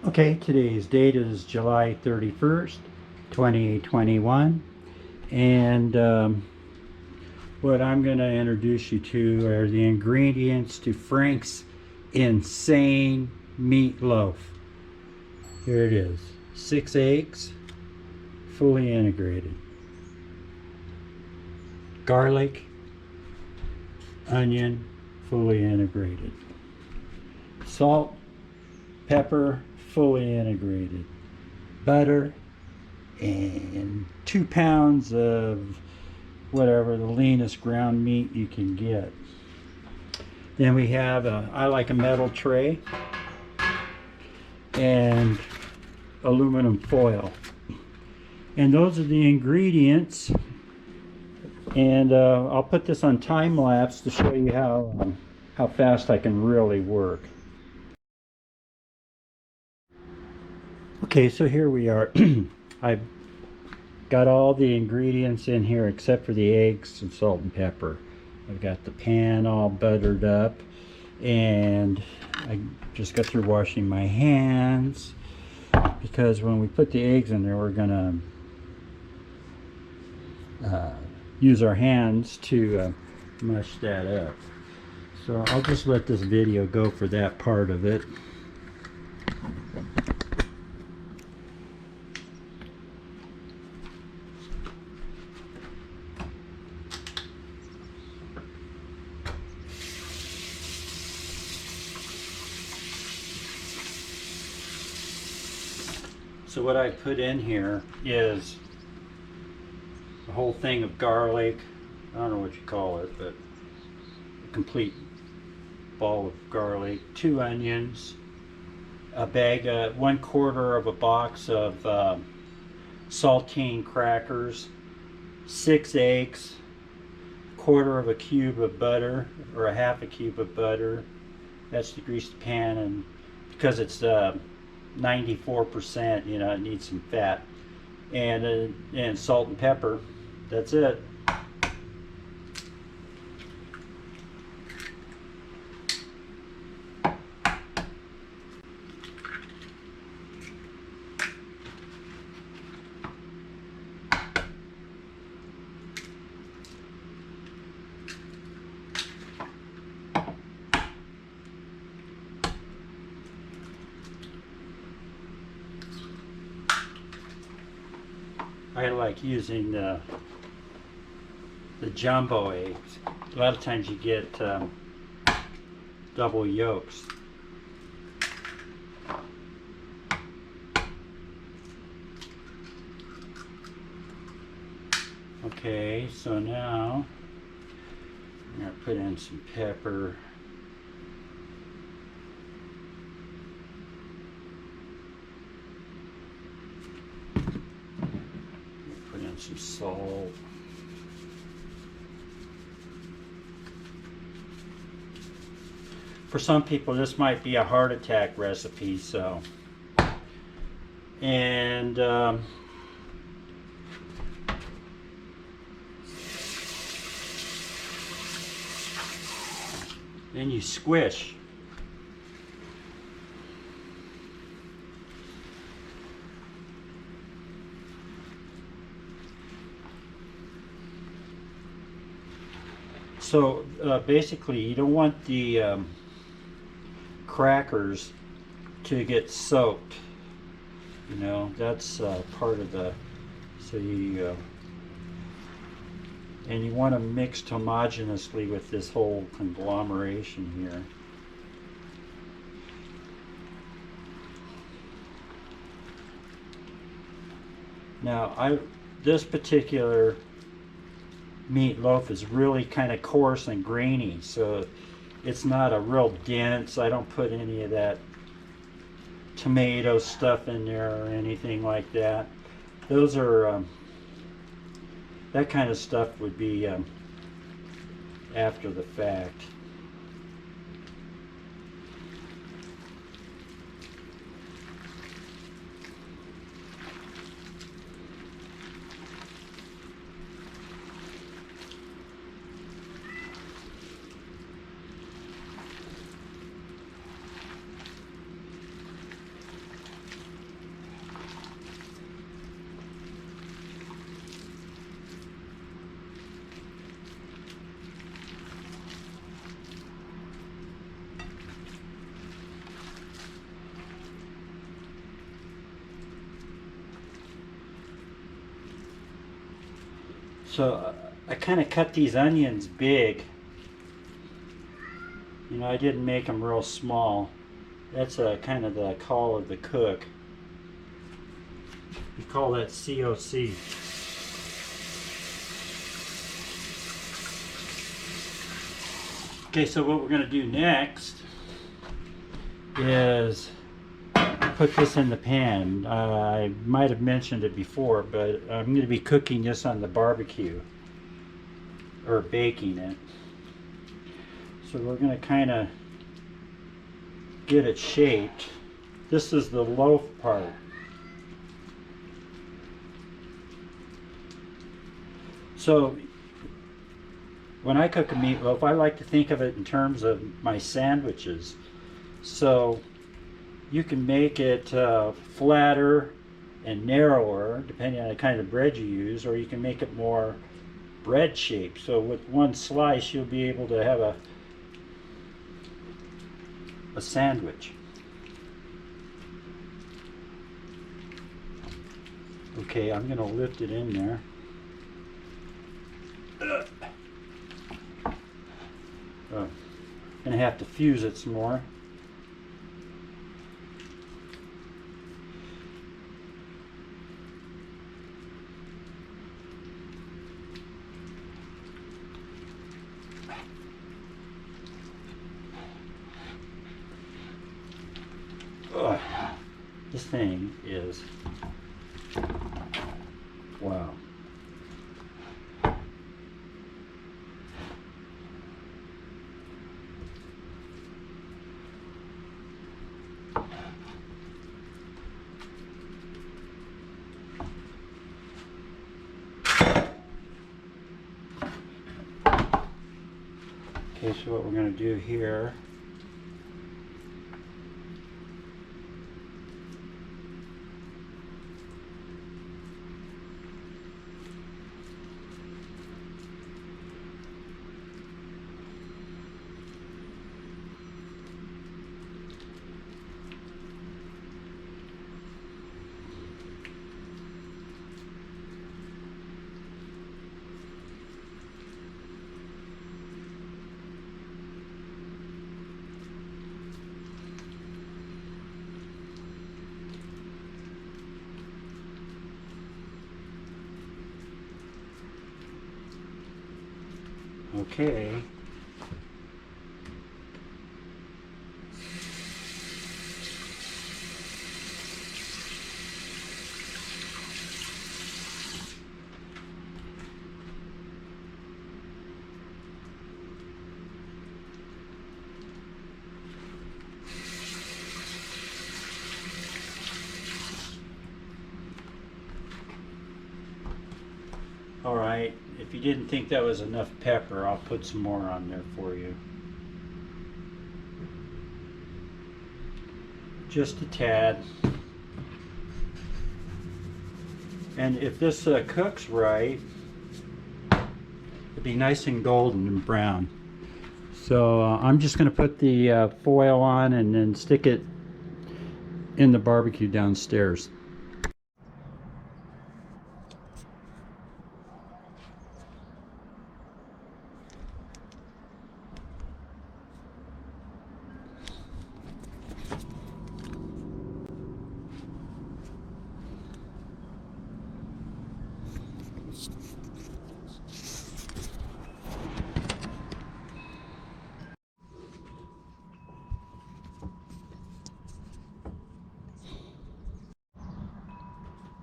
Okay, today's date is July 31st, 2021, and what I'm going to introduce you to are the ingredients to Frank's Insane Meatloaf. Here it is. 6 eggs, fully integrated. Garlic, onion, fully integrated. Salt, pepper, fully integrated. Butter, and 2 pounds of whatever the leanest ground meat you can get. Then we have I like a metal tray and aluminum foil, and those are the ingredients. And I'll put this on time lapse to show you how fast I can really work. Okay, so here we are. I've got all the ingredients in here except for the eggs and salt and pepper. I've got the pan all buttered up, and I just got through washing my hands because when we put the eggs in there, we're gonna use our hands to mush that up. So I'll just let this video go for that part of it. So what I put in here is a whole thing of garlic. I don't know what you call it, but a complete ball of garlic, 2 onions, a bag, 1/4 of a box of saltine crackers, 6 eggs, 1/4 of a cube of butter, or a 1/2 cube of butter. That's to grease the pan, and because it's 94%, you know, it needs some fat, and salt and pepper. That's it. I like using the jumbo eggs. A lot of times you get double yolks. Okay, so now I'm going to put in some pepper. Put in some salt. For some people, this might be a heart attack recipe, so. And then you squish. So basically, you don't want the crackers to get soaked. You know, that's part of the. So you and you want to mix homogeneously with this whole conglomeration here. Now, this particular meatloaf is really kind of coarse and grainy, so it's not a real dense. I don't put any of that tomato stuff in there or anything like that. Those are that kind of stuff would be after the fact. So I kind of cut these onions big. You know, I didn't make them real small. That's kind of the call of the cook. We call that COC. Okay, so what we're going to do next is put this in the pan. I might have mentioned it before, but I'm going to be cooking this on the barbecue, or baking it. So we're going to kind of get it shaped. This is the loaf part. So when I cook a meatloaf, I like to think of it in terms of my sandwiches. So you can make it flatter and narrower depending on the kind of bread you use, or you can make it more bread shaped. So with one slice you'll be able to have a sandwich. Okay, I'm going to lift it in there. Oh, gonna have to fuse it some more. Ugh. This thing is, wow. Okay, so what we're going to do here, okay. All right, if you didn't think that was enough pepper, I'll put some more on there for you. Just a tad. And if this cooks right, it'll be nice and golden and brown. So I'm just going to put the foil on and then stick it in the barbecue downstairs.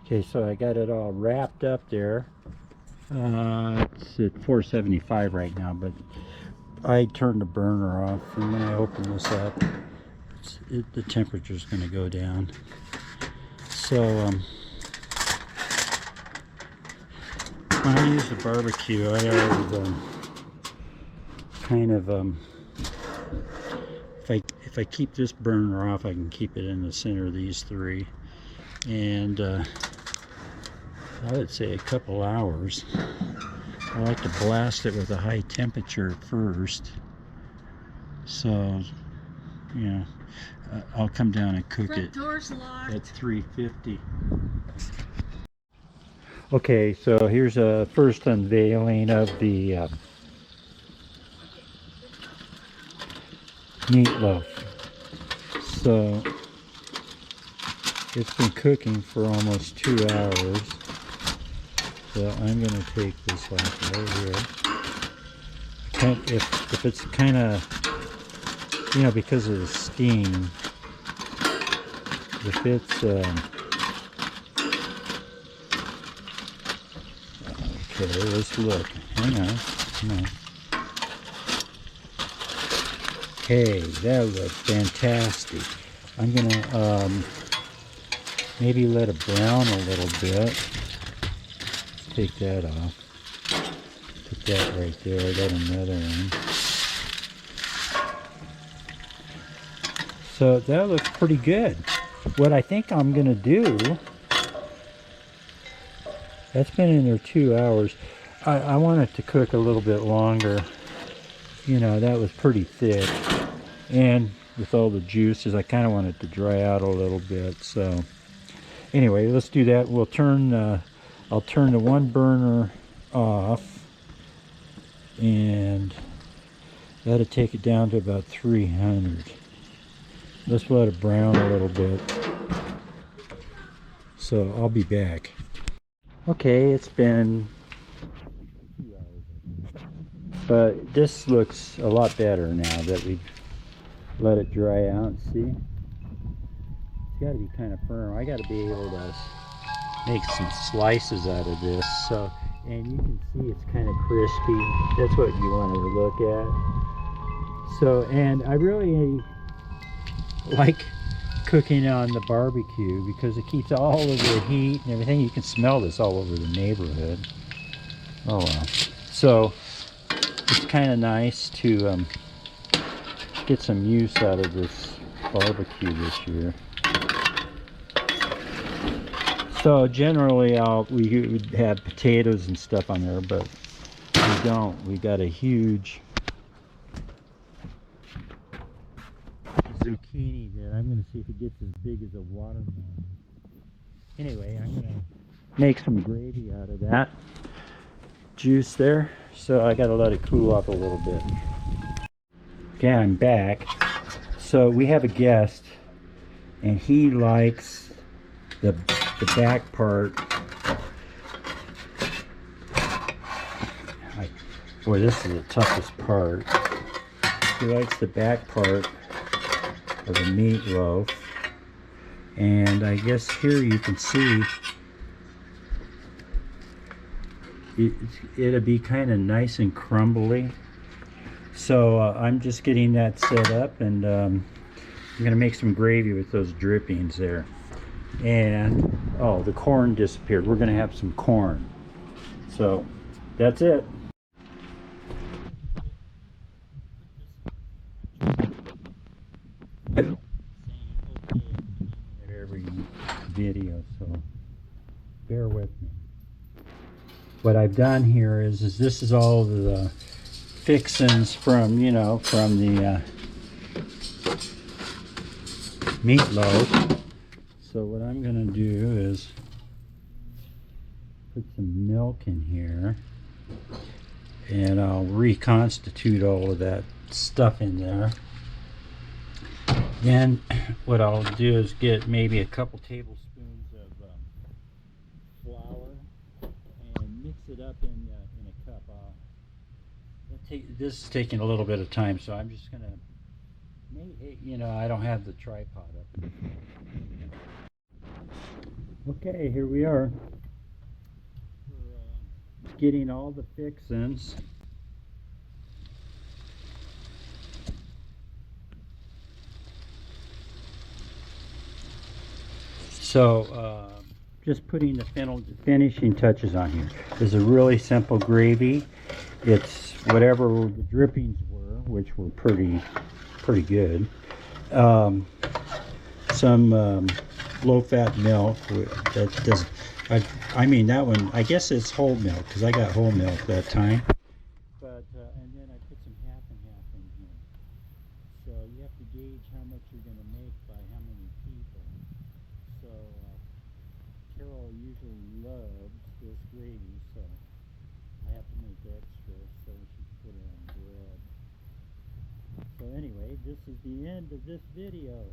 Okay, so I got it all wrapped up there. It's at 475 right now, but I turned the burner off, and when I open this up, the temperature is going to go down. So when I use the barbecue, I always kind of if I keep this burner off, I can keep it in the center of these three, and I would say a couple hours. I like to blast it with a high temperature first, so yeah, I'll come down and cook it at 350. Okay, so here's a first unveiling of the meatloaf. So it's been cooking for almost 2 hours. So I'm going to take this off right here. If it's kind of, you know, because of the steam, if it's okay, let's look. Hang on. Come on. Hey, that looks fantastic. I'm gonna maybe let it brown a little bit. Let's take that off. Put that right there. I got another one. So that looks pretty good. What I think I'm gonna do, that's been in there 2 hours. I want it to cook a little bit longer. You know, that was pretty thick. And with all the juices, I kind of want it to dry out a little bit. So anyway, let's do that. We'll turn, I'll turn the one burner off and that'll take it down to about 300. Let's let it brown a little bit. So I'll be back. Okay, it's been 2 hours, but this looks a lot better now that we've let it dry out. See, it's got to be kind of firm. I got to be able to make some slices out of this. So, and you can see it's kind of crispy. That's what you want to look at. So, and I really like cooking on the barbecue because it keeps all of the heat and everything. You can smell this all over the neighborhood. Oh well. So it's kind of nice to get some use out of this barbecue this year. So generally we would have potatoes and stuff on there, but we don't. We got a huge zucchini there. I'm going to see if it gets as big as a watermelon. Anyway, I'm going to make some gravy out of that juice there. So I got to let it cool off a little bit. Okay, I'm back. So we have a guest, and he likes the back part. Boy, this is the toughest part. He likes the back part of the meatloaf, and I guess here you can see it'll be kind of nice and crumbly. So I'm just getting that set up, and I'm gonna make some gravy with those drippings there. And oh, the corn disappeared. We're gonna have some corn. So that's it. Every video, so bear with me. What I've done here is this is all the fixins from, you know, from the meatloaf. So what I'm gonna do is put some milk in here, and I'll reconstitute all of that stuff in there. Then what I'll do is get maybe a couple tablespoons of flour and mix it up in a cup. This is taking a little bit of time, so I'm just gonna, you know, I don't have the tripod up. Okay, here we are. We're getting all the fixins. So just putting the finishing touches on here. This is a really simple gravy. It's whatever the drippings were, which were pretty good. Some low-fat milk. That does. I mean that one. I guess it's whole milk because I got whole milk that time. But and then I put some half and half in here. So you have to gauge how much you're going to make by how many people. So Carol usually loves this gravy, so I have to make extra so she can put it on bread. So anyway, this is the end of this video.